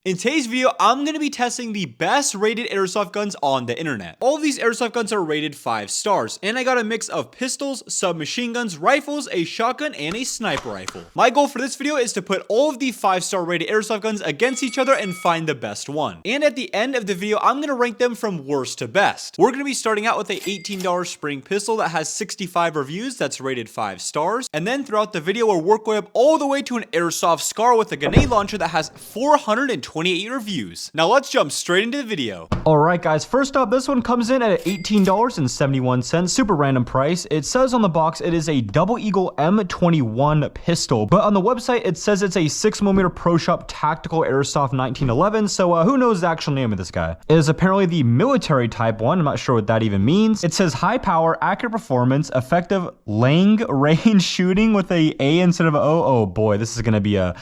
In today's video, I'm going to be testing the best rated airsoft guns on the internet. All of these airsoft guns are rated 5 stars, and I got a mix of pistols, submachine guns, rifles, a shotgun, and a sniper rifle. My goal for this video is to put all of the 5-star rated airsoft guns against each other and find the best one. And at the end of the video, I'm going to rank them from worst to best. We're going to be starting out with a $18 spring pistol that has 65 reviews that's rated 5 stars, and then throughout the video, we'll work way up all the way to an airsoft SCAR with a grenade launcher that has 428 reviews. Now let's jump straight into the video. Alright guys, first up, this one comes in at $18.71, super random price. It says on the box it is a Double Eagle M21 pistol, but on the website it says it's a 6mm Pro Shop Tactical Airsoft 1911, so who knows the actual name of this guy. It is apparently the military type one, I'm not sure what that even means. It says high power, accurate performance, effective lang range shooting with a instead of a O. Oh boy, this is gonna be a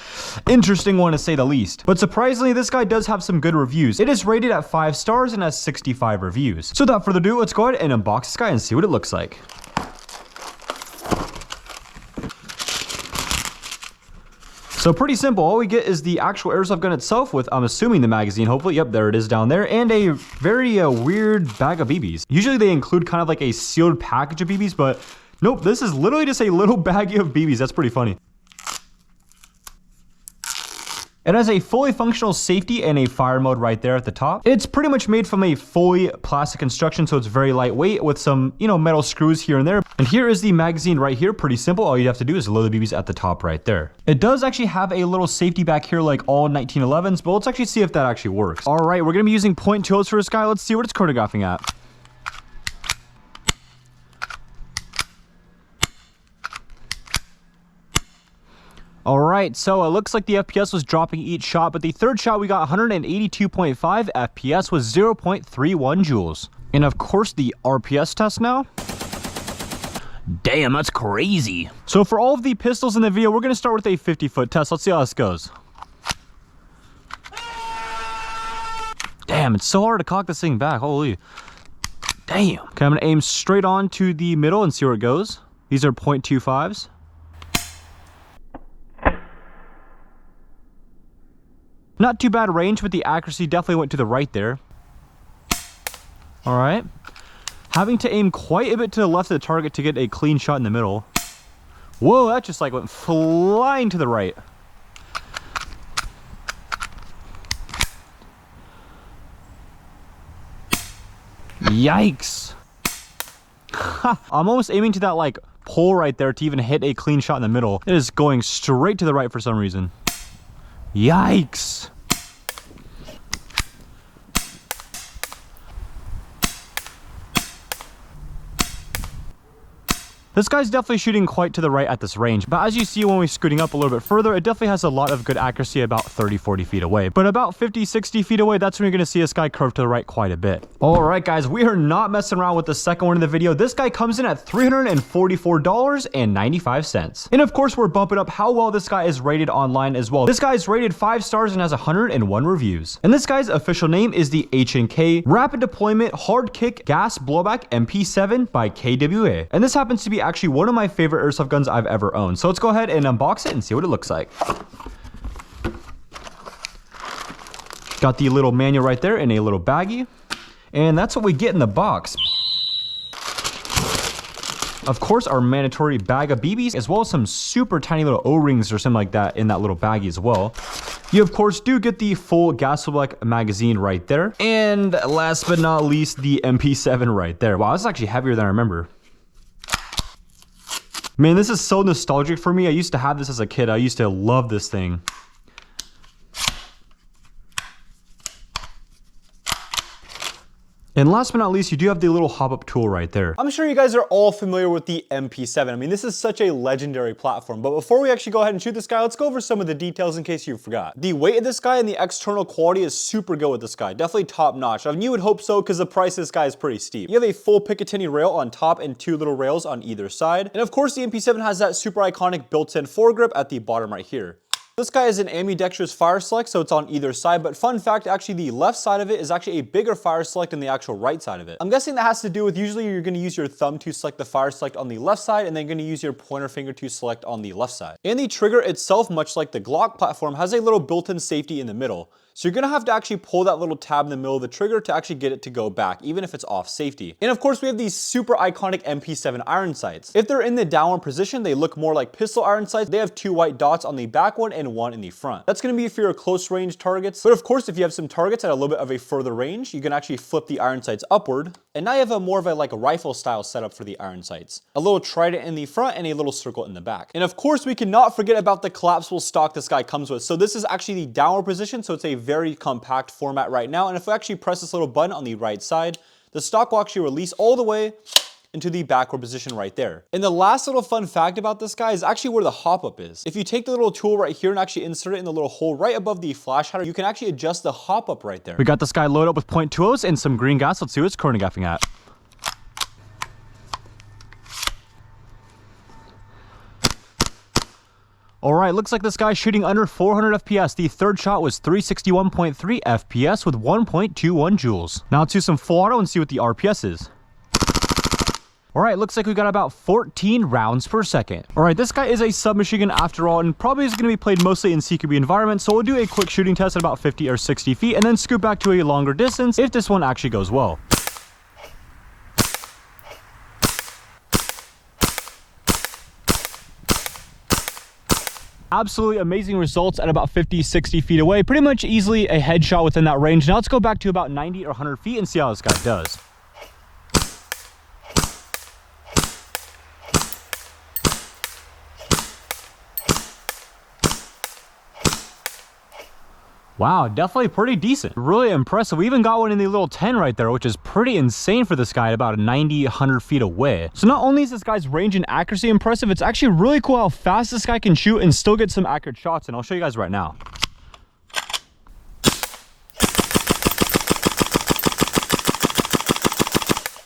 interesting one to say the least. But surprisingly, this guy does have some good reviews. It is rated at 5 stars and has 65 reviews. So without further ado, let's go ahead and unbox this guy and see what it looks like. So pretty simple, all we get is the actual airsoft gun itself with, I'm assuming, the magazine, hopefully, yep, there it is down there, and a very weird bag of BBs. Usually they include kind of like a sealed package of BBs, but nope, this is literally just a little baggie of BBs. That's pretty funny. It has a fully functional safety and a fire mode right there at the top. It's pretty much made from a fully plastic construction, so it's very lightweight with some, metal screws here and there. And here is the magazine right here, pretty simple. All you have to do is load the BBs at the top right there. It does actually have a little safety back here like all 1911s, but let's actually see if that actually works. All right, we're gonna be using .20s for this guy. Let's see what it's choreographing at. Alright, so it looks like the FPS was dropping each shot, but the third shot we got 182.5 FPS with 0.31 joules. And of course the RPS test now. Damn, that's crazy. So for all of the pistols in the video, we're going to start with a 50-foot test. Let's see how this goes. Damn, it's so hard to cock this thing back. Holy. Damn. Okay, I'm going to aim straight on to the middle and see where it goes. These are .25s. Not too bad range, but the accuracy definitely went to the right there. All right. Having to aim quite a bit to the left of the target to get a clean shot in the middle. Whoa, that just like went flying to the right. Yikes. I'm almost aiming to that like pole right there to even hit a clean shot in the middle. It is going straight to the right for some reason. Yikes. This guy's definitely shooting quite to the right at this range, but as you see when we're scooting up a little bit further, it definitely has a lot of good accuracy about 30-40 feet away. But about 50-60 feet away, that's when you're going to see this guy curve to the right quite a bit. Alright guys, we are not messing around with the second one in the video. This guy comes in at $344.95. And of course, we're bumping up how well this guy is rated online as well. This guy is rated 5 stars and has 101 reviews. And this guy's official name is the H&K Rapid Deployment Hard Kick Gas Blowback MP7 by KWA. And this happens to be actually one of my favorite airsoft guns I've ever owned. So let's go ahead and unbox it and see what it looks like. Got the little manual right there in a little baggie. And that's what we get in the box. Of course, our mandatory bag of BBs, as well as some super tiny little O-rings or something like that in that little baggie as well. You, of course, do get the full gas black magazine right there. And last but not least, the MP7 right there. Wow, this is actually heavier than I remember. Man, this is so nostalgic for me. I used to have this as a kid. I used to love this thing. And last but not least, you do have the little hop-up tool right there. I'm sure you guys are all familiar with the MP7. I mean, this is such a legendary platform. But before we actually go ahead and shoot this guy, let's go over some of the details in case you forgot. The weight of this guy and the external quality is super good with this guy. Definitely top notch. I mean, you would hope so because the price of this guy is pretty steep. You have a full Picatinny rail on top and 2 little rails on either side. And of course, the MP7 has that super iconic built-in foregrip at the bottom right here. This guy is an ambidextrous fire select, so it's on either side, but fun fact, actually the left side of it is actually a bigger fire select than the actual right side of it. I'm guessing that has to do with usually you're going to use your thumb to select the fire select on the left side, and then you're going to use your pointer finger to select on the left side. And the trigger itself, much like the Glock platform, has a little built-in safety in the middle. So you're gonna have to actually pull that little tab in the middle of the trigger to actually get it to go back, even if it's off safety. And of course, we have these super iconic MP7 iron sights. If they're in the downward position, they look more like pistol iron sights. They have 2 white dots on the back one and 1 in the front. That's gonna be for your close range targets. But of course, if you have some targets at a little bit of a further range, you can actually flip the iron sights upward. And now you have a more of a like a rifle style setup for the iron sights. A little trident in the front and a little circle in the back. And of course, we cannot forget about the collapsible stock this guy comes with. So this is actually the downward position, so it's a very compact format right now. And if we actually press this little button on the right side, the stock will actually release all the way into the backward position right there. And the last little fun fact about this guy is actually where the hop up is. If you take the little tool right here and actually insert it in the little hole right above the flash hider, you can actually adjust the hop up right there. We got this guy loaded up with .20s and some green gas. Let's see what it's chronographing at. Alright, looks like this guy's shooting under 400 FPS. The third shot was 361.3 FPS with 1.21 joules. Now let's do some full auto and see what the RPS is. Alright, looks like we got about 14 rounds per second. Alright, this guy is a submachine gun after all, and probably is going to be played mostly in CQB environments, so we'll do a quick shooting test at about 50 or 60 feet, and then scoot back to a longer distance if this one actually goes well. Absolutely amazing results at about 50, 60 feet away. Pretty much easily a headshot within that range. Now let's go back to about 90 or 100 feet and see how this guy does. Wow, definitely pretty decent. Really impressive. We even got one in the little 10 right there, which is pretty insane for this guy at about 90, 100 feet away. So not only is this guy's range and accuracy impressive, it's actually really cool how fast this guy can shoot and still get some accurate shots, and I'll show you guys right now.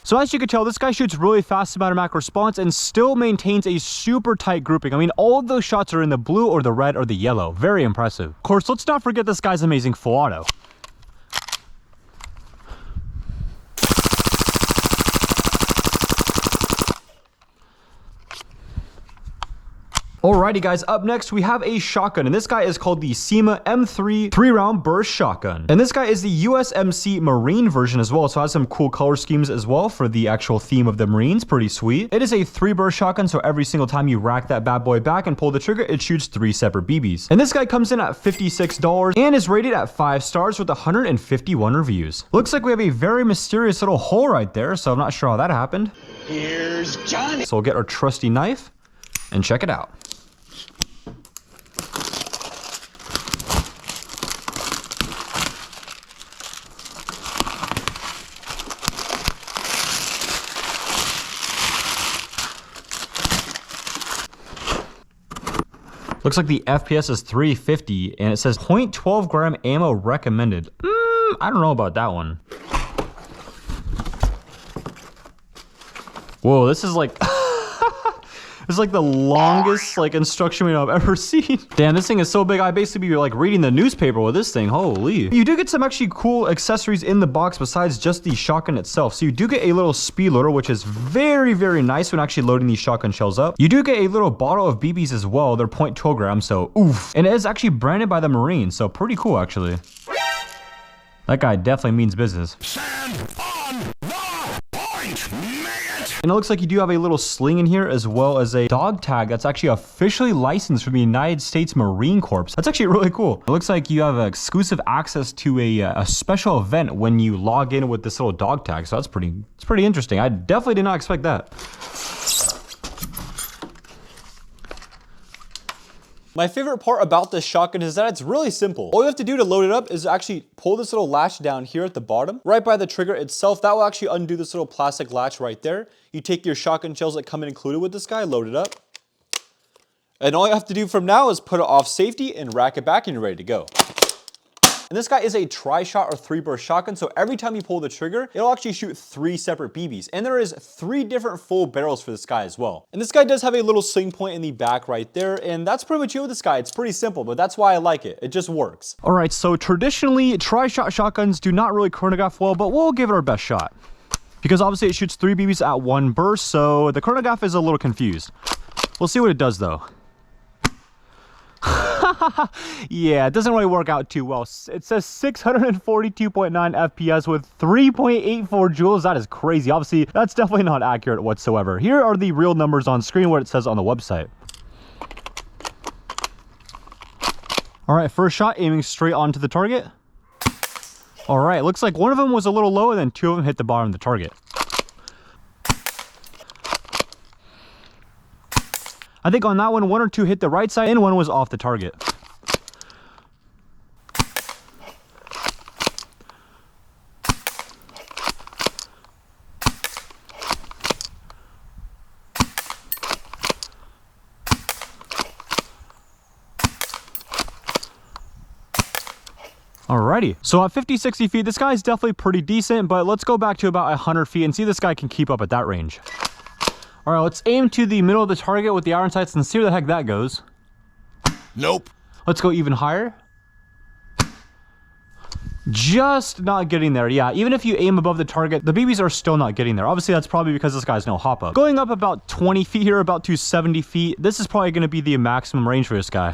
So as you can tell, this guy shoots really fast automatic response and still maintains a super tight grouping. I mean, all of those shots are in the blue or the red or the yellow. Very impressive. Of course, let's not forget this guy's amazing full auto. Alrighty guys, up next we have a shotgun, and this guy is called the SEMA M3 3-round burst shotgun. And this guy is the USMC Marine version as well, so it has some cool color schemes as well for the actual theme of the Marines. Pretty sweet. It is a 3-burst shotgun, so every single time you rack that bad boy back and pull the trigger, it shoots 3 separate BBs. And this guy comes in at $56 and is rated at 5 stars with 151 reviews. Looks like we have a very mysterious little hole right there, so I'm not sure how that happened. Here's Johnny. So we'll get our trusty knife and check it out. Looks like the FPS is 350 and it says 0.12 gram ammo recommended. I don't know about that one. Whoa, this is like this is like the longest like instruction video I've ever seen. Damn, this thing is so big. I basically be like reading the newspaper with this thing. Holy. You do get some actually cool accessories in the box besides just the shotgun itself. So you do get a little speed loader, which is very, very nice when actually loading these shotgun shells up. You do get a little bottle of BBs as well. They're 0.12 grams, so oof. And it is actually branded by the Marines, so pretty cool actually. That guy definitely means business. Stand on the point, maggot. And it looks like you do have a little sling in here as well as a dog tag that's actually officially licensed from the United States Marine Corps. That's actually really cool. It looks like you have exclusive access to a special event when you log in with this little dog tag. So it's pretty interesting. I definitely did not expect that. My favorite part about this shotgun is that it's really simple. All you have to do to load it up is actually pull this little latch down here at the bottom, right by the trigger itself. That will actually undo this little plastic latch right there. You take your shotgun shells that come in included with this guy, load it up. And all you have to do from now is put it off safety and rack it back and you're ready to go. And this guy is a tri-shot or 3-burst shotgun, so every time you pull the trigger, it'll actually shoot 3 separate BBs. And there is 3 different full barrels for this guy as well. And this guy does have a little sling point in the back right there, and that's pretty much it with this guy. It's pretty simple, but that's why I like it. It just works. All right, so traditionally, tri-shot shotguns do not really chronograph well, but we'll give it our best shot. Because obviously it shoots 3 BBs at 1 burst, so the chronograph is a little confused. We'll see what it does though. Yeah, it doesn't really work out too well. It says 642.9 FPS with 3.84 joules. That is crazy. Obviously, that's definitely not accurate whatsoever. Here are the real numbers on screen, what it says on the website. All right, first shot, aiming straight onto the target. All right, looks like one of them was a little low and then two of them hit the bottom of the target. I think on that one or two hit the right side and one was off the target. Alrighty, so at 50, 60 feet, this guy's definitely pretty decent, but let's go back to about 100 feet and see if this guy can keep up at that range. All right, let's aim to the middle of the target with the iron sights and see where the heck that goes. Nope. Let's go even higher. Just not getting there. Yeah, even if you aim above the target, the BBs are still not getting there. Obviously, that's probably because this guy's no hop up. Going up about 20 feet here, about to 70 feet, this is probably going to be the maximum range for this guy.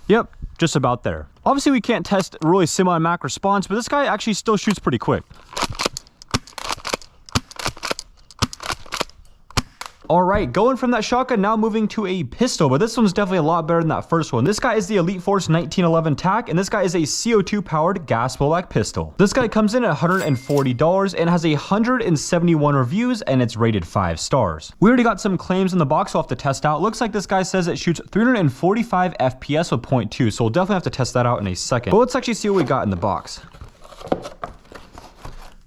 Yep, just about there. Obviously, we can't test really semi-mac response, but this guy actually still shoots pretty quick. All right, going from that shotgun, now moving to a pistol, but this one's definitely a lot better than that first one. This guy is the Elite Force 1911 TAC, and this guy is a CO2 powered gas blowback pistol. This guy comes in at $140 and has 171 reviews, and it's rated 5 stars. We already got some claims in the box we'll have to test out. Looks like this guy says it shoots 345 FPS with 0.2, so we'll definitely have to test that out in a second. But let's actually see what we got in the box.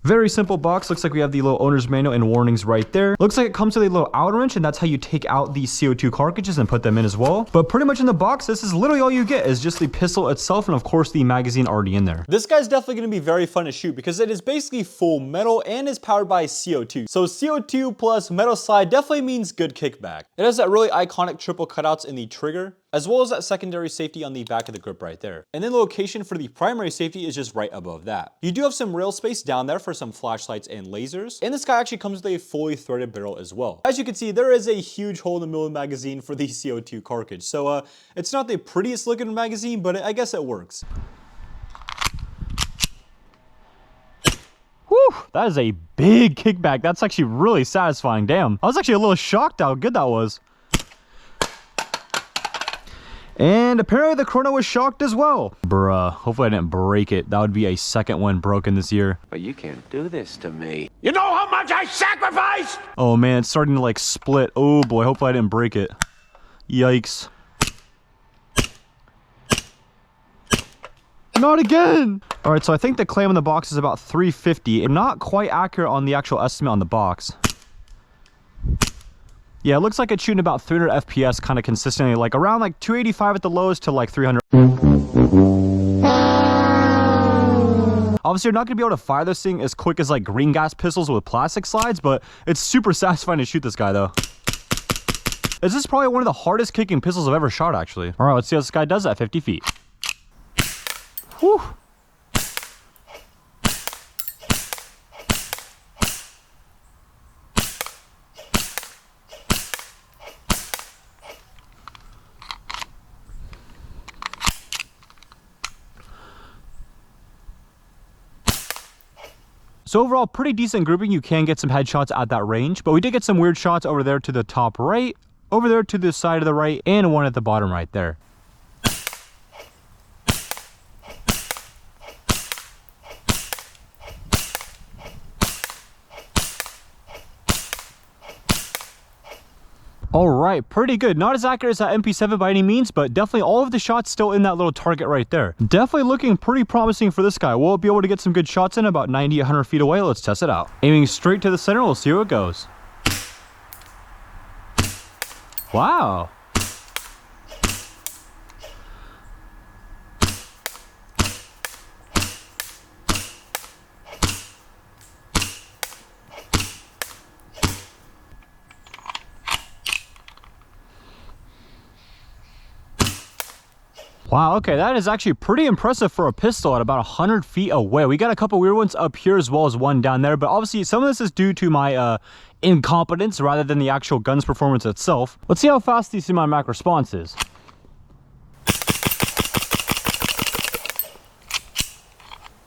Very simple box. Looks like we have the little owner's manual and warnings right there. Looks like it comes with a little Allen wrench, and that's how you take out the CO2 cartridges and put them in as well. But pretty much in the box, this is literally all you get is just the pistol itself and of course the magazine already in there. This guy's definitely going to be very fun to shoot because it is basically full metal and is powered by CO2. So CO2 plus metal slide definitely means good kickback. It has that really iconic triple cutouts in the trigger, as well as that secondary safety on the back of the grip right there. And then the location for the primary safety is just right above that. You do have some rail space down there for some flashlights and lasers. And this guy actually comes with a fully threaded barrel as well. As you can see, there is a huge hole in the middle of the magazine for the CO2 cartridge. So it's not the prettiest looking magazine, but I guess it works. Whew, that is a big kickback. That's actually really satisfying. Damn. I was actually a little shocked how good that was. And apparently the chrono was shocked as well. Bruh, hopefully I didn't break it. That would be a second one broken this year. But you can't do this to me. You know how much I sacrificed? Oh man, it's starting to like split. Oh boy, hopefully I didn't break it. Yikes. Not again! Alright, so I think the claim on the box is about 350. And not quite accurate on the actual estimate on the box. Yeah, it looks like it's shooting about 300 FPS kind of consistently, like around like 285 at the lowest to like 300. Obviously, you're not going to be able to fire this thing as quick as like green gas pistols with plastic slides, but it's super satisfying to shoot this guy though. This is probably one of the hardest kicking pistols I've ever shot actually. All right, let's see how this guy does at 50 feet. Whew. So overall, pretty decent grouping. You can get some headshots at that range, but we did get some weird shots over there to the top right, over there to the side of the right, and one at the bottom right there. All right, pretty good. Not as accurate as that MP7 by any means, but definitely all of the shots still in that little target right there. Definitely looking pretty promising for this guy. We'll be able to get some good shots in about 90, 100 feet away. Let's test it out. Aiming straight to the center, we'll see how it goes. Wow. Wow, okay, that is actually pretty impressive for a pistol at about 100 feet away. We got a couple weird ones up here as well as one down there, but obviously some of this is due to my incompetence rather than the actual gun's performance itself. Let's see how fast the semi-mac response is.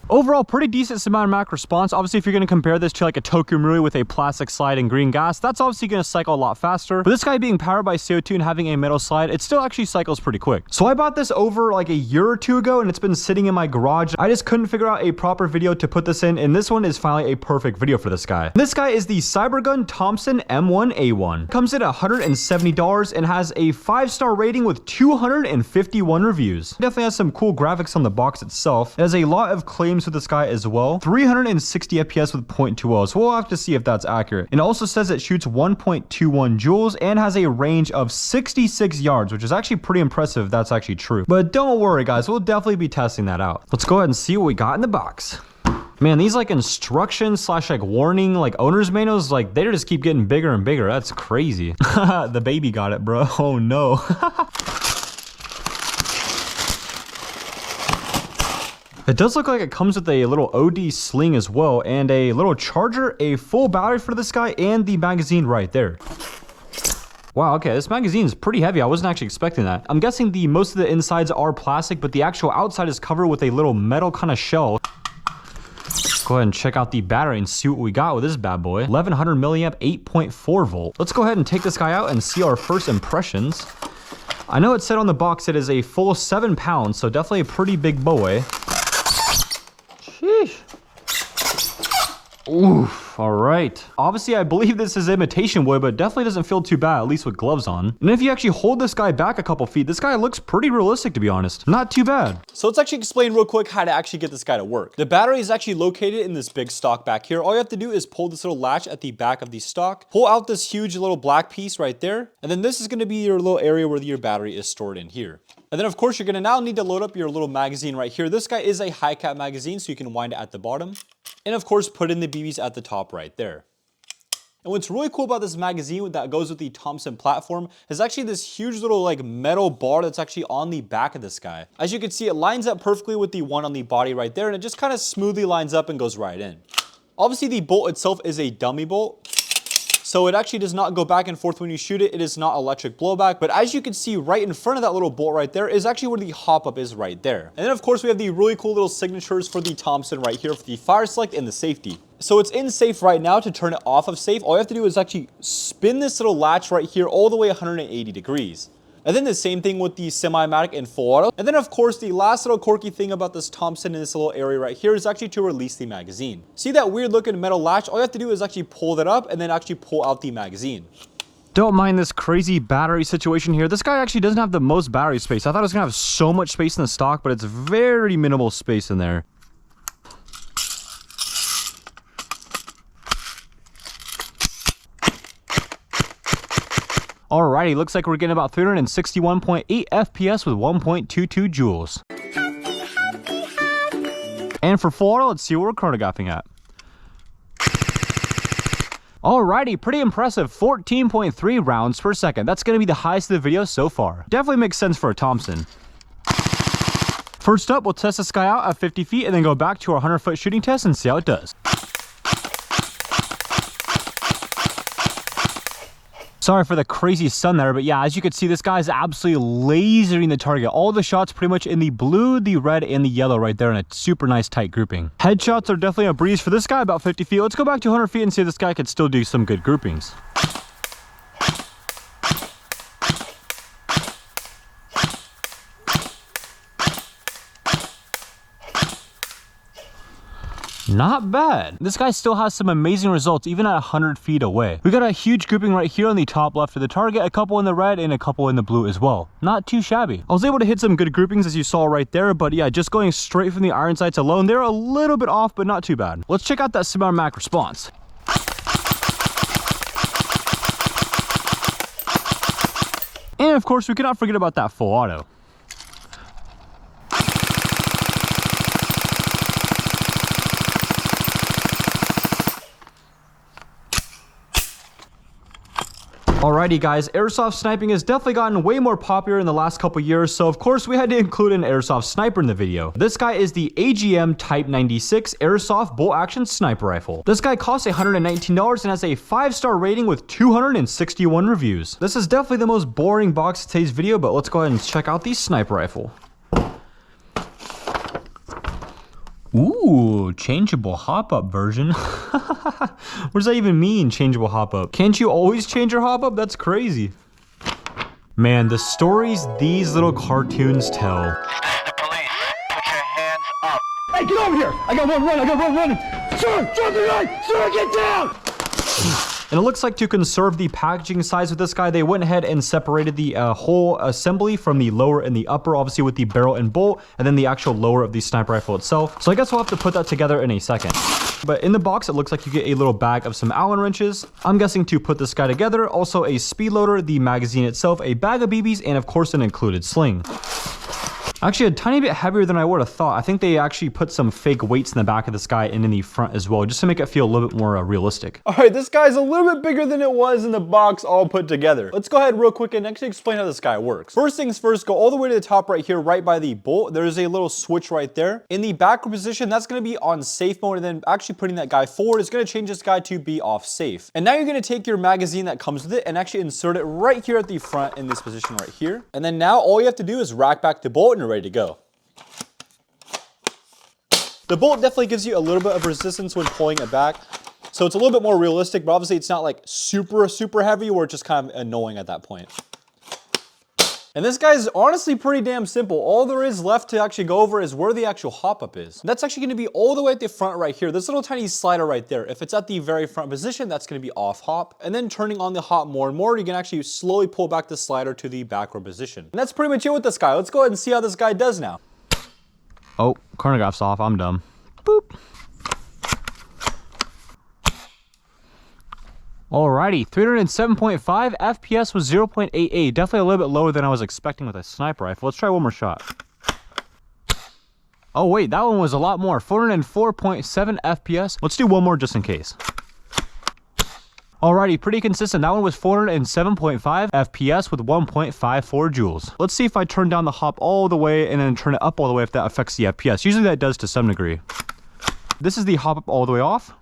Overall, pretty decent semi-mac response. Obviously, if you're going to compare this to like a Tokumuri with a plastic slide and green gas, that's obviously going to cycle a lot faster. But this guy being powered by CO2 and having a metal slide, it still actually cycles pretty quick. So I bought this over like a year or two ago, and it's been sitting in my garage. I just couldn't figure out a proper video to put this in, and this one is finally a perfect video for this guy. This guy is the Cybergun Thompson M1A1. Comes in at $170 and has a 5-star rating with 251 reviews. Definitely has some cool graphics on the box itself. It has a lot of claims with this guy as well. 360 FPS with 0.20, so we'll have to see if that's accurate. It also says it shoots 1.21 joules and has a range of 66 yards, which is actually pretty impressive if that's actually true. But don't worry guys, we'll definitely be testing that out. Let's go ahead and see what we got in the box. Man, these like instructions slash like warning like owner's manuals, like they just keep getting bigger and bigger. That's crazy. The baby got it, bro. Oh no. It does look like it comes with a little OD sling as well, and a little charger, a full battery for this guy, and the magazine right there. Wow, okay, this magazine is pretty heavy. I wasn't actually expecting that. I'm guessing most of the insides are plastic, but the actual outside is covered with a little metal kind of shell. Let's go ahead and check out the battery and see what we got with this bad boy. 1100 milliamp, 8.4 volt. Let's go ahead and take this guy out and see our first impressions. I know it said on the box it is a full 7 pounds, so definitely a pretty big boy. Sheesh. Oof, all right. Obviously, I believe this is imitation wood, but definitely doesn't feel too bad, at least with gloves on. And if you actually hold this guy back a couple feet, this guy looks pretty realistic, to be honest. Not too bad. So let's actually explain real quick how to actually get this guy to work. The battery is actually located in this big stock back here. All you have to do is pull this little latch at the back of the stock, pull out this huge little black piece right there, and then this is going to be your little area where your battery is stored in here. And then of course you're going to now need to load up your little magazine right here. This guy is a high cap magazine, so you can wind it at the bottom. And of course put in the BBs at the top right there. And what's really cool about this magazine that goes with the Thompson platform is actually this huge little like metal bar that's actually on the back of this guy. As you can see, it lines up perfectly with the one on the body right there, and it just kind of smoothly lines up and goes right in. Obviously the bolt itself is a dummy bolt, so it actually does not go back and forth when you shoot it. It is not electric blowback, but as you can see right in front of that little bolt right there is actually where the hop up is right there. And then of course we have the really cool little signatures for the Thompson right here for the fire select and the safety. So it's in safe right now. To turn it off of safe, all you have to do is actually spin this little latch right here all the way 180 degrees. And then the same thing with the semi-automatic and full auto. And then of course, the last little quirky thing about this Thompson in this little area right here is actually to release the magazine. See that weird looking metal latch? All you have to do is actually pull that up and then actually pull out the magazine. Don't mind this crazy battery situation here. This guy actually doesn't have the most battery space. I thought it was gonna have so much space in the stock, but it's very minimal space in there. Alrighty, looks like we're getting about 361.8 FPS with 1.22 joules. And for full auto, let's see what we're chronographing at. Alrighty, pretty impressive, 14.3 rounds per second. That's going to be the highest of the video so far. Definitely makes sense for a Thompson. First up, we'll test this guy out at 50 feet and then go back to our 100-foot shooting test and see how it does. Sorry for the crazy sun there, but yeah, as you can see, this guy is absolutely lasering the target. All the shots pretty much in the blue, the red, and the yellow right there in a super nice tight grouping. Headshots are definitely a breeze for this guy, about 50 feet. Let's go back to 100 feet and see if this guy could still do some good groupings. Not bad. This guy still has some amazing results even at 100 feet away. We got a huge grouping right here on the top left of the target, a couple in the red and a couple in the blue as well. Not too shabby. I was able to hit some good groupings as you saw right there, but yeah, just going straight from the iron sights alone, they're a little bit off, but not too bad. Let's check out that semi-automatic response. And of course, we cannot forget about that full auto. Alrighty guys, airsoft sniping has definitely gotten way more popular in the last couple years, so of course we had to include an airsoft sniper in the video. This guy is the AGM Type 96 Airsoft Bolt Action Sniper Rifle. This guy costs $119 and has a 5-star rating with 261 reviews. This is definitely the most boring box of today's video, but let's go ahead and check out the sniper rifle. Ooh, changeable hop-up version. What does that even mean, changeable hop-up? Can't you always change your hop-up? That's crazy. Man, the stories these little cartoons tell. The police, put your hands up. Hey, get over here! I got one running! Sir, drop the knife! Sir, get down! And it looks like to conserve the packaging size with this guy, they went ahead and separated the whole assembly from the lower and the upper, obviously with the barrel and bolt, and then the actual lower of the sniper rifle itself. So I guess we'll have to put that together in a second. But in the box, it looks like you get a little bag of some Allen wrenches. I'm guessing to put this guy together, also a speed loader, the magazine itself, a bag of BBs, and of course an included sling. Actually, a tiny bit heavier than I would have thought. I think they actually put some fake weights in the back of this guy and in the front as well, just to make it feel a little bit more realistic. All right, this guy's a little bit bigger than it was in the box all put together. Let's go ahead real quick and actually explain how this guy works. First things first, go all the way to the top right here, right by the bolt. There's a little switch right there. In the backward position, that's gonna be on safe mode, and then actually putting that guy forward is gonna change this guy to be off safe. And now you're gonna take your magazine that comes with it and actually insert it right here at the front in this position right here. And then now all you have to do is rack back the bolt and you're ready to go. The bolt definitely gives you a little bit of resistance when pulling it back. So it's a little bit more realistic, but obviously it's not like super heavy where it's just kind of annoying at that point. And this guy's honestly pretty damn simple. All there is left to actually go over is where the actual hop-up is. That's actually gonna be all the way at the front right here. This little tiny slider right there. If it's at the very front position, that's gonna be off hop. And then turning on the hop more and more, you can actually slowly pull back the slider to the backward position. And that's pretty much it with this guy. Let's go ahead and see how this guy does now. Oh, chronograph's off. I'm dumb. Boop. Alrighty, 307.5 FPS with 0.88. Definitely a little bit lower than I was expecting with a sniper rifle. Let's try one more shot. Oh wait, that one was a lot more. 404.7 FPS. Let's do one more just in case. Alrighty, pretty consistent. That one was 407.5 FPS with 1.54 joules. Let's see if I turn down the hop all the way and then turn it up all the way if that affects the FPS. Usually that does to some degree. This is the hop up all the way off.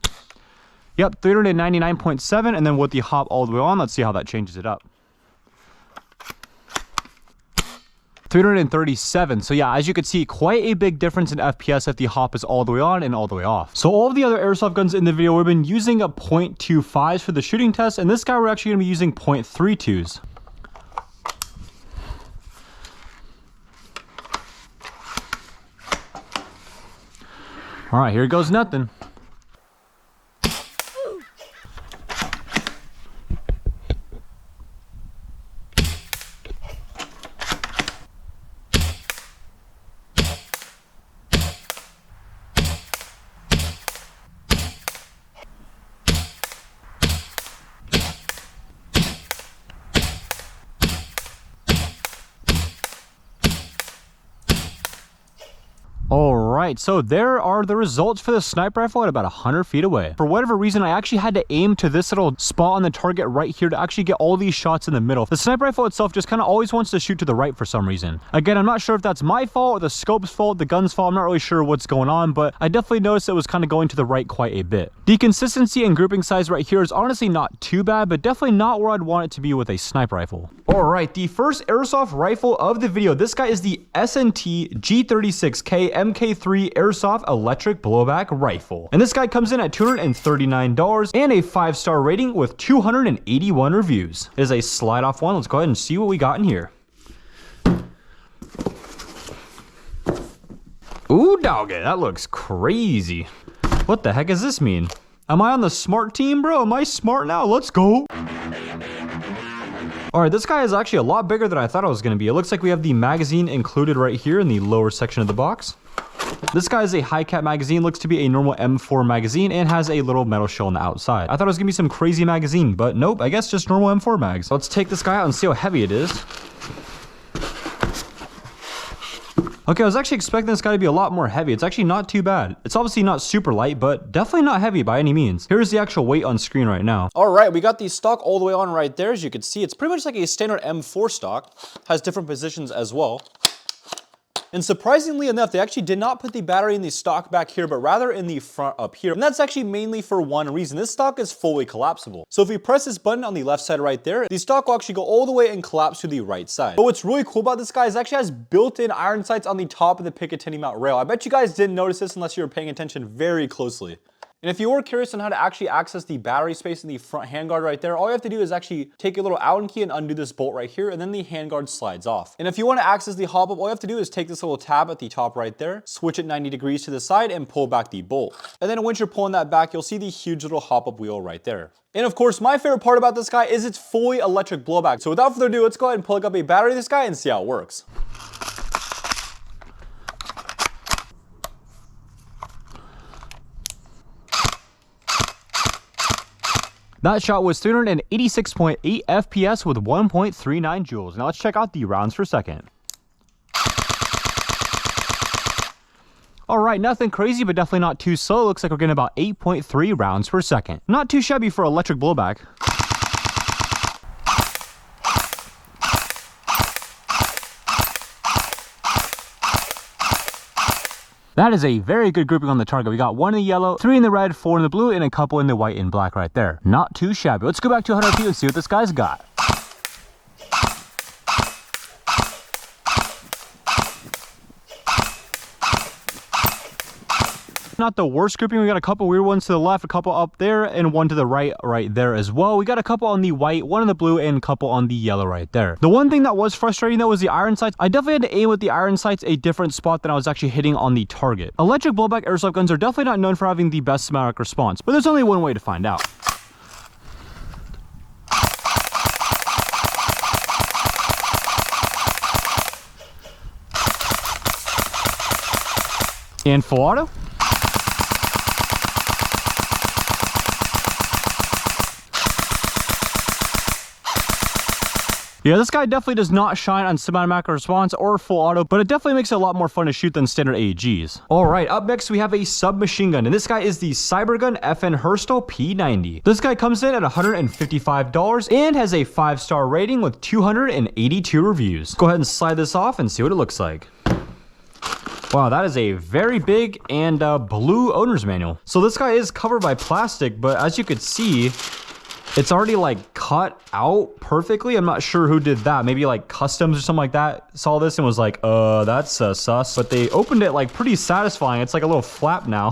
Yep, 399.7, and then with the hop all the way on, let's see how that changes it up. 337. So yeah, as you can see, quite a big difference in FPS if the hop is all the way on and all the way off. So all of the other airsoft guns in the video, we've been using a .25s for the shooting test, and this guy we're actually gonna be using .32s. All right, here goes nothing. Alright, so there are the results for the sniper rifle at about 100 feet away. For whatever reason, I actually had to aim to this little spot on the target right here to actually get all these shots in the middle. The sniper rifle itself just kind of always wants to shoot to the right for some reason. Again, I'm not sure if that's my fault or the scope's fault, the gun's fault. I'm not really sure what's going on, but I definitely noticed it was kind of going to the right quite a bit. The consistency and grouping size right here is honestly not too bad, but definitely not where I'd want it to be with a sniper rifle. Alright, the first airsoft rifle of the video. This guy is the S&T G36K MK3 Airsoft Electric Blowback Rifle. And this guy comes in at $239 and a 5-star rating with 281 reviews. It is a slide off one. Let's go ahead and see what we got in here. Ooh, doggy, that looks crazy. What the heck does this mean? Am I on the smart team, bro? Am I smart now? Let's go. Alright, this guy is actually a lot bigger than I thought it was going to be. It looks like we have the magazine included right here in the lower section of the box. This guy is a high cap magazine, looks to be a normal M4 magazine, and has a little metal shell on the outside. I thought it was going to be some crazy magazine, but nope, I guess just normal M4 mags. Let's take this guy out and see how heavy it is. Okay, I was actually expecting this guy to be a lot more heavy. It's actually not too bad. It's obviously not super light, but definitely not heavy by any means. Here's the actual weight on screen right now. All right, we got the stock all the way on right there. As you can see, it's pretty much like a standard M4 stock. Has different positions as well. And surprisingly enough, they actually did not put the battery in the stock back here, but rather in the front up here. And that's actually mainly for one reason. This stock is fully collapsible. So if we press this button on the left side right there, the stock will actually go all the way and collapse to the right side. But what's really cool about this guy is it actually has built-in iron sights on the top of the Picatinny mount rail. I bet you guys didn't notice this unless you were paying attention very closely. And if you were curious on how to actually access the battery space in the front handguard right there, all you have to do is actually take a little Allen key and undo this bolt right here, and then the handguard slides off. And if you want to access the hop-up, all you have to do is take this little tab at the top right there, switch it 90 degrees to the side, and pull back the bolt. And then once you're pulling that back, you'll see the huge little hop-up wheel right there. And of course, my favorite part about this guy is its fully electric blowback. So without further ado, let's go ahead and plug up a battery to this guy and see how it works. That shot was 386.8 FPS with 1.39 joules. Now let's check out the rounds per second. All right, nothing crazy, but definitely not too slow. Looks like we're getting about 8.3 rounds per second. Not too shabby for electric blowback. That is a very good grouping on the target. We got 1 in the yellow, 3 in the red, 4 in the blue, and a couple in the white and black right there. Not too shabby. Let's go back to 100 feet and see what this guy's got. Not the worst grouping. We got a couple weird ones to the left, a couple up there, and one to the right there as well. We got a couple on the white, one on the blue, and a couple on the yellow right there. The one thing that was frustrating though was the iron sights. I definitely had to aim with the iron sights a different spot than I was actually hitting on the target. Electric blowback airsoft guns are definitely not known for having the best cinematic response, but there's only one way to find out. And full auto. Yeah, this guy definitely does not shine on cinematic response or full auto, but it definitely makes it a lot more fun to shoot than standard AEGs. All right, up next we have a submachine gun, and this guy is the Cybergun FN Herstal P90. This guy comes in at $155 and has a 5-star rating with 282 reviews. Go ahead and slide this off and see what it looks like. Wow, that is a very big and blue owner's manual. So this guy is covered by plastic, but as you could see, it's already like cut out perfectly. I'm not sure who did that. Maybe like customs or something like that saw this and was like, that's sus. But they opened it like pretty satisfying. It's like a little flap now.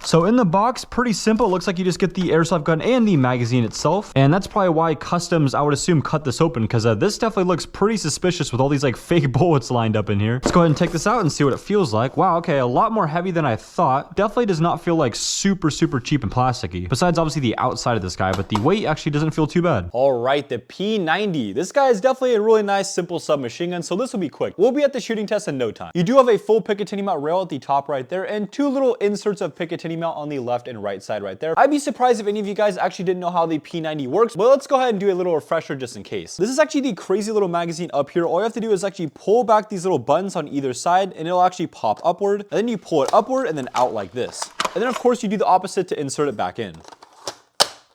So in the box, pretty simple. It looks like you just get the airsoft gun and the magazine itself. And that's probably why customs, I would assume, cut this open, because this definitely looks pretty suspicious with all these like fake bullets lined up in here. Let's go ahead and take this out and see what it feels like. Wow, okay, a lot more heavy than I thought. Definitely does not feel like super cheap and plasticky. Besides obviously the outside of this guy, but the weight actually doesn't feel too bad. All right, the P90. This guy is definitely a really nice, simple submachine gun, so this will be quick. We'll be at the shooting test in no time. You do have a full Picatinny mount rail at the top right there, and 2 little inserts of Picatinny mount on the left and right side right there. I'd be surprised if any of you guys actually didn't know how the P90 works, but let's go ahead and do a little refresher just in case. This is actually the crazy little magazine up here. All you have to do is actually pull back these little buttons on either side, and it'll actually pop upward, and then you pull it upward and then out like this. And then of course you do the opposite to insert it back in.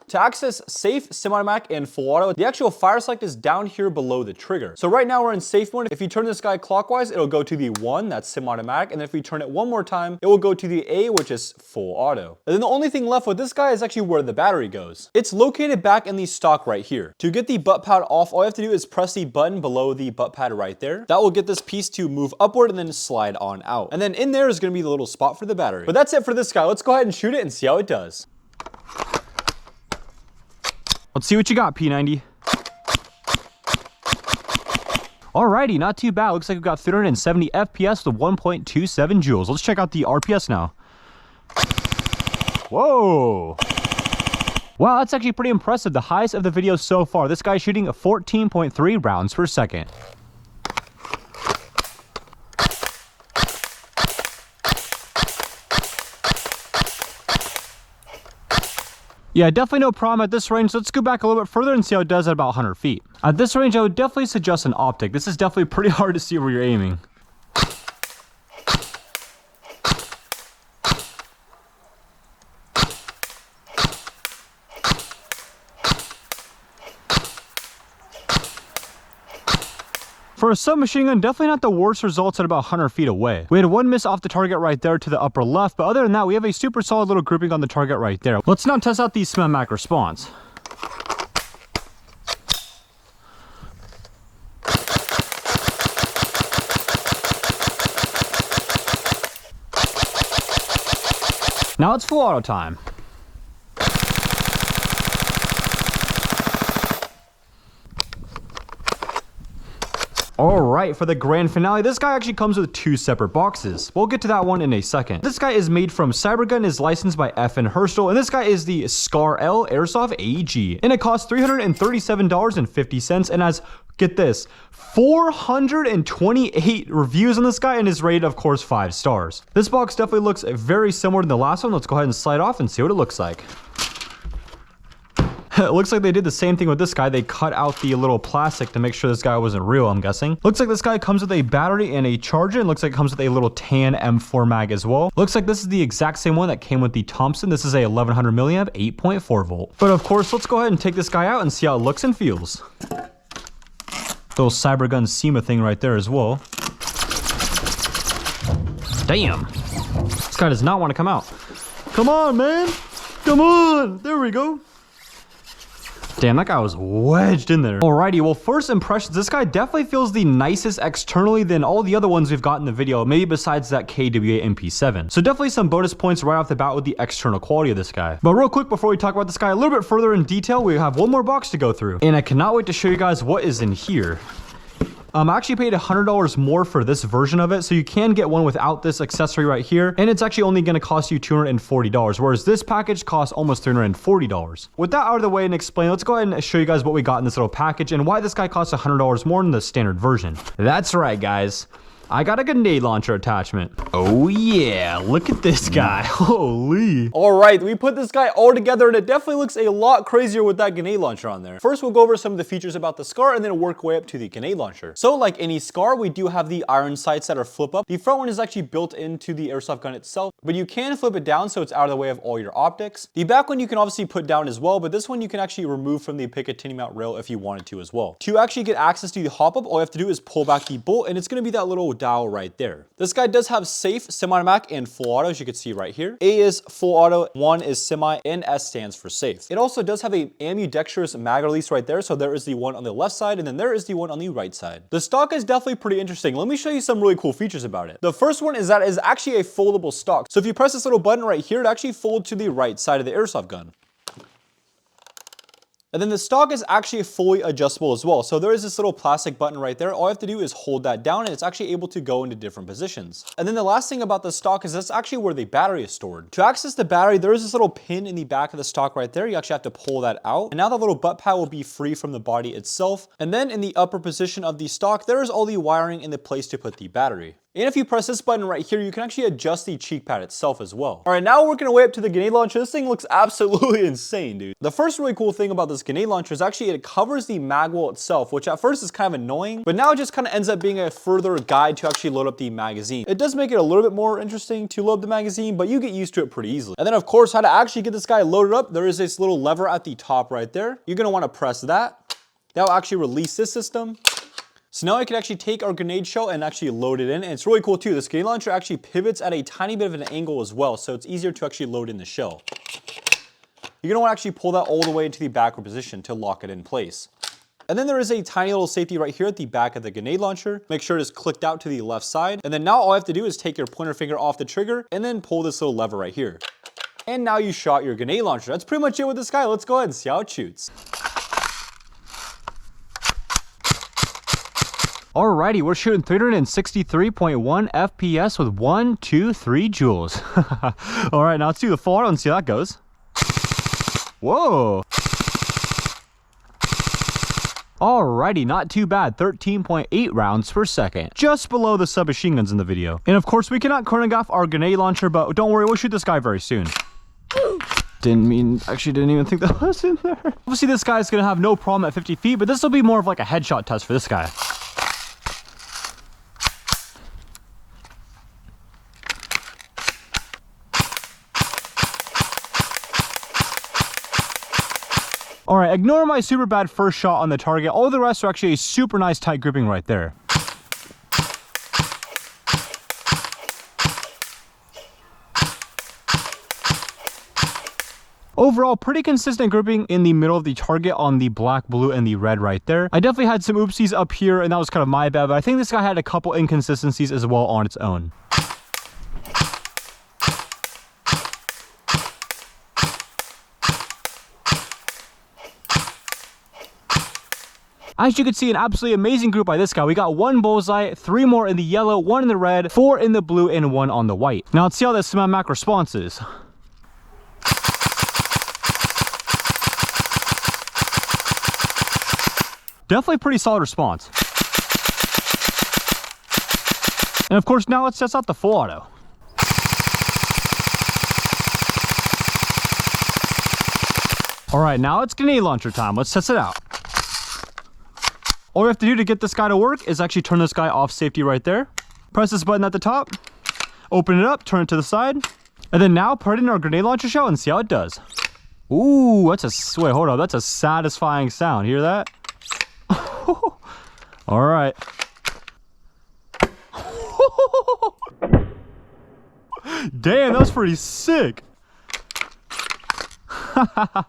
To access safe, semi-automatic, and full auto, the actual fire select is down here below the trigger. So right now we're in safe mode. If you turn this guy clockwise, it'll go to the 1, that's semi-automatic, and then if we turn it one more time, it will go to the A, which is full auto. And then the only thing left with this guy is actually where the battery goes. It's located back in the stock right here. To get the butt pad off, all you have to do is press the button below the butt pad right there. That will get this piece to move upward and then slide on out. And then in there is gonna be the little spot for the battery. But that's it for this guy. Let's go ahead and shoot it and see how it does. Let's see what you got, P90. Alrighty, not too bad. Looks like we've got 370 FPS with 1.27 joules. Let's check out the RPS now. Whoa. Wow, that's actually pretty impressive. The highest of the video so far. This guy's shooting 14.3 rounds per second. Yeah, definitely no problem at this range. So let's go back a little bit further and see how it does at about 100 feet. At this range, I would definitely suggest an optic. This is definitely pretty hard to see where you're aiming. For a submachine gun, definitely not the worst results at about 100 feet away. We had one miss off the target right there to the upper left, but other than that, we have a super solid little grouping on the target right there. Let's now test out the SMAC response. Now it's full auto time. Alright, for the grand finale, this guy actually comes with 2 separate boxes. We'll get to that one in a second. This guy is made from Cybergun, is licensed by FN Herstal, and this guy is the Scar L Airsoft AEG. And it costs $337.50 and has, get this, 428 reviews on this guy and is rated, of course, 5 stars. This box definitely looks very similar to the last one. Let's go ahead and slide off and see what it looks like. It looks like they did the same thing with this guy. They cut out the little plastic to make sure this guy wasn't real, I'm guessing. Looks like this guy comes with a battery and a charger. And looks like it comes with a little tan M4 mag as well. Looks like this is the exact same one that came with the Thompson. This is a 1100 milliamp 8.4 volt. But of course, let's go ahead and take this guy out and see how it looks and feels. Little Cybergun SEMA thing right there as well. Damn. This guy does not want to come out. Come on, man. Come on. There we go. Damn, that guy was wedged in there. Alrighty, well, first impressions, this guy definitely feels the nicest externally than all the other ones we've got in the video, maybe besides that KWA MP7. So definitely some bonus points right off the bat with the external quality of this guy. But real quick, before we talk about this guy a little bit further in detail, we have one more box to go through. And I cannot wait to show you guys what is in here. I actually paid $100 more for this version of it, so you can get one without this accessory right here, and it's actually only going to cost you $240, whereas this package costs almost $340. With that out of the way and explain, let's go ahead and show you guys what we got in this little package and why this guy costs $100 more than the standard version. That's right, guys. I got a grenade launcher attachment. Oh yeah, look at this guy. Holy. All right, we put this guy all together and it definitely looks a lot crazier with that grenade launcher on there. First, we'll go over some of the features about the Scar and then work way up to the grenade launcher. So like any Scar, we do have the iron sights that are flip up. The front one is actually built into the airsoft gun itself, but you can flip it down so it's out of the way of all your optics. The back one you can obviously put down as well, but this one you can actually remove from the Picatinny mount rail if you wanted to as well. To actually get access to the hop up, all you have to do is pull back the bolt and it's going to be that little dial right there. This guy does have safe, semi-automatic, and full auto, as you can see right here. A is full auto, 1 is semi, and S stands for safe. It also does have a ambidextrous mag release right there, so there is the one on the left side, and then there is the one on the right side. The stock is definitely pretty interesting. Let me show you some really cool features about it. The first one is that it is actually a foldable stock. So if you press this little button right here, it actually folds to the right side of the airsoft gun. And then the stock is actually fully adjustable as well. So there is this little plastic button right there. All you have to do is hold that down and it's actually able to go into different positions. And then the last thing about the stock is that's actually where the battery is stored. To access the battery, there is this little pin in the back of the stock right there. You actually have to pull that out. And now the little butt pad will be free from the body itself. And then in the upper position of the stock, there is all the wiring in the place to put the battery. And if you press this button right here, you can actually adjust the cheek pad itself as well. All right, now we're working our way up to the grenade launcher. This thing looks absolutely insane, dude. The first really cool thing about this grenade launcher is actually it covers the mag wall itself, which at first is kind of annoying, but now it just kind of ends up being a further guide to actually load up the magazine. It does make it a little bit more interesting to load the magazine, but you get used to it pretty easily. And then of course, how to actually get this guy loaded up, there is this little lever at the top right there. You're gonna wanna press that. That will actually release this system. So now I can actually take our grenade shell and actually load it in. And it's really cool too. This grenade launcher actually pivots at a tiny bit of an angle as well. So it's easier to actually load in the shell. You're gonna wanna actually pull that all the way into the backward position to lock it in place. And then there is a tiny little safety right here at the back of the grenade launcher. Make sure it is clicked out to the left side. And then now all I have to do is take your pointer finger off the trigger and then pull this little lever right here. And now you shot your grenade launcher. That's pretty much it with this guy. Let's go ahead and see how it shoots. Alrighty, we're shooting 363.1 FPS with 1, 2, 3 joules. Alright, now let's do the full auto and see how that goes. Whoa! Alrighty, not too bad. 13.8 rounds per second. Just below the submachine guns in the video. And of course, we cannot chronograph our grenade launcher, but don't worry, we'll shoot this guy very soon. Didn't even think that was in there. Obviously, this guy's gonna have no problem at 50 feet, but this will be more of like a headshot test for this guy. Alright, ignore my super bad first shot on the target. All the rest are actually a super nice tight grouping right there. Overall, pretty consistent gripping in the middle of the target on the black, blue, and the red right there. I definitely had some oopsies up here, and that was kind of my bad, but I think this guy had a couple inconsistencies as well on its own. As you can see, an absolutely amazing group by this guy. We got 1 bullseye, 3 more in the yellow, 1 in the red, 4 in the blue, and 1 on the white. Now let's see how this semi-mac response is. Definitely pretty solid response. And of course, now let's test out the full auto. All right, now it's grenade launcher time. Let's test it out. All we have to do to get this guy to work is actually turn this guy off safety right there. Press this button at the top, open it up, turn it to the side, and then now put it in our grenade launcher shell and see how it does. Ooh, that's a, wait, hold on, that's a satisfying sound. Hear that? All right. Damn, that was pretty sick.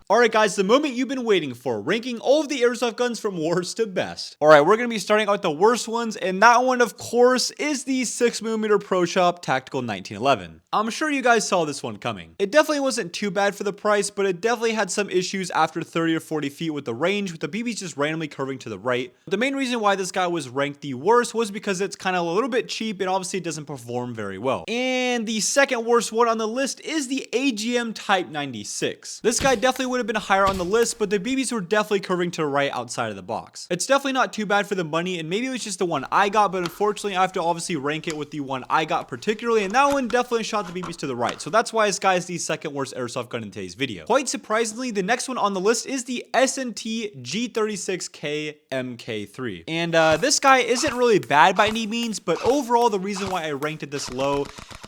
Alright guys, the moment you've been waiting for, ranking all of the airsoft guns from worst to best. Alright, we're going to be starting out with the worst ones, and that one of course is the 6mm Pro Shop Tactical 1911. I'm sure you guys saw this one coming. It definitely wasn't too bad for the price, but it definitely had some issues after 30 or 40 feet with the range, with the BBs just randomly curving to the right. The main reason why this guy was ranked the worst was because it's kind of a little bit cheap and obviously it doesn't perform very well. And the second worst one on the list is the AGM Type 96. This guy definitely would have been higher on the list, but the BBs were definitely curving to the right outside of the box. It's definitely not too bad for the money, and maybe it was just the one I got, but unfortunately I have to obviously rank it with the one I got particularly, and that one definitely shot the BBs to the right. So that's why this guy is the second worst airsoft gun in today's video. Quite surprisingly, the next one on the list is the S&T G36K MK3. And this guy isn't really bad by any means, but overall the reason why I ranked it this low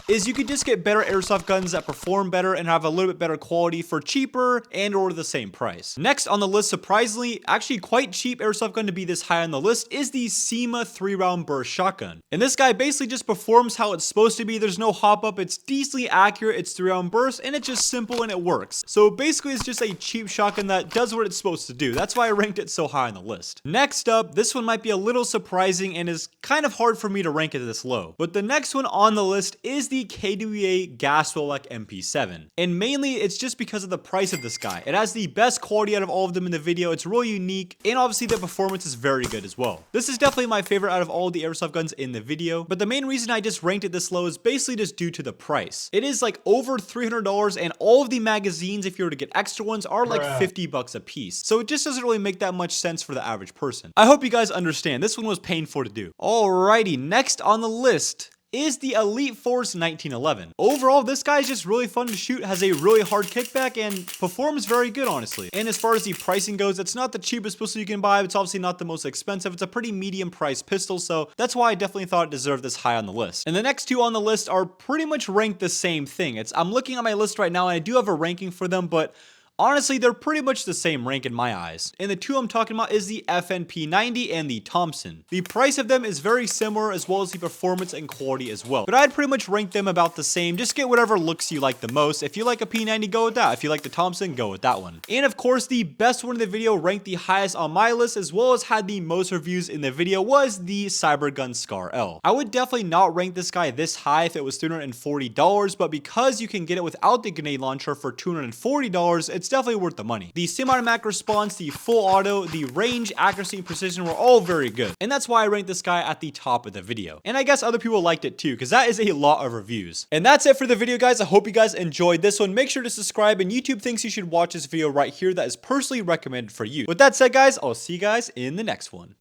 is you could just get better airsoft guns that perform better and have a little bit better quality for cheaper and or the same price. Next on the list, surprisingly, actually quite cheap airsoft gun to be this high on the list is the SEMA 3-round burst shotgun. And this guy basically just performs how it's supposed to be. There's no hop up, it's decently accurate, it's 3-round burst, and it's just simple and it works. So basically it's just a cheap shotgun that does what it's supposed to do. That's why I ranked it so high on the list. Next up, this one might be a little surprising and is kind of hard for me to rank it this low. But the next one on the list is the KWA Gaswelleck MP7. And mainly it's just because of the price of this guy. It has the best quality out of all of them in the video. It's really unique, and obviously the performance is very good as well. This is definitely my favorite out of all the airsoft guns in the video, but the main reason I just ranked it this low is basically just due to the price. It is like over $300, and all of the magazines, if you were to get extra ones, are like $50 a piece. So it just doesn't really make that much sense for the average person. I hope you guys understand. This one was painful to do. Alrighty, next on the list is the Elite Force 1911. Overall, this guy is just really fun to shoot, has a really hard kickback, and performs very good, honestly. And as far as the pricing goes, it's not the cheapest pistol you can buy, but it's obviously not the most expensive. It's a pretty medium priced pistol, so that's why I definitely thought it deserved this high on the list. And the next two on the list are pretty much ranked the same thing. I'm looking at my list right now, and I do have a ranking for them, but honestly, they're pretty much the same rank in my eyes. And the two I'm talking about is the FNP 90 and the Thompson. The price of them is very similar, as well as the performance and quality as well. But I'd pretty much rank them about the same. Just get whatever looks you like the most. If you like a P90, go with that. If you like the Thompson, go with that one. And of course, the best one in the video, ranked the highest on my list, as well as had the most reviews in the video, was the Cybergun Scar L. I would definitely not rank this guy this high if it was $340, but because you can get it without the grenade launcher for $240, it's definitely worth the money. The semi-automatic response, the full auto, the range, accuracy, and precision were all very good. And that's why I ranked this guy at the top of the video. And I guess other people liked it too, because that is a lot of reviews. And that's it for the video, guys. I hope you guys enjoyed this one. Make sure to subscribe, and YouTube thinks you should watch this video right here that is personally recommended for you. With that said, guys, I'll see you guys in the next one.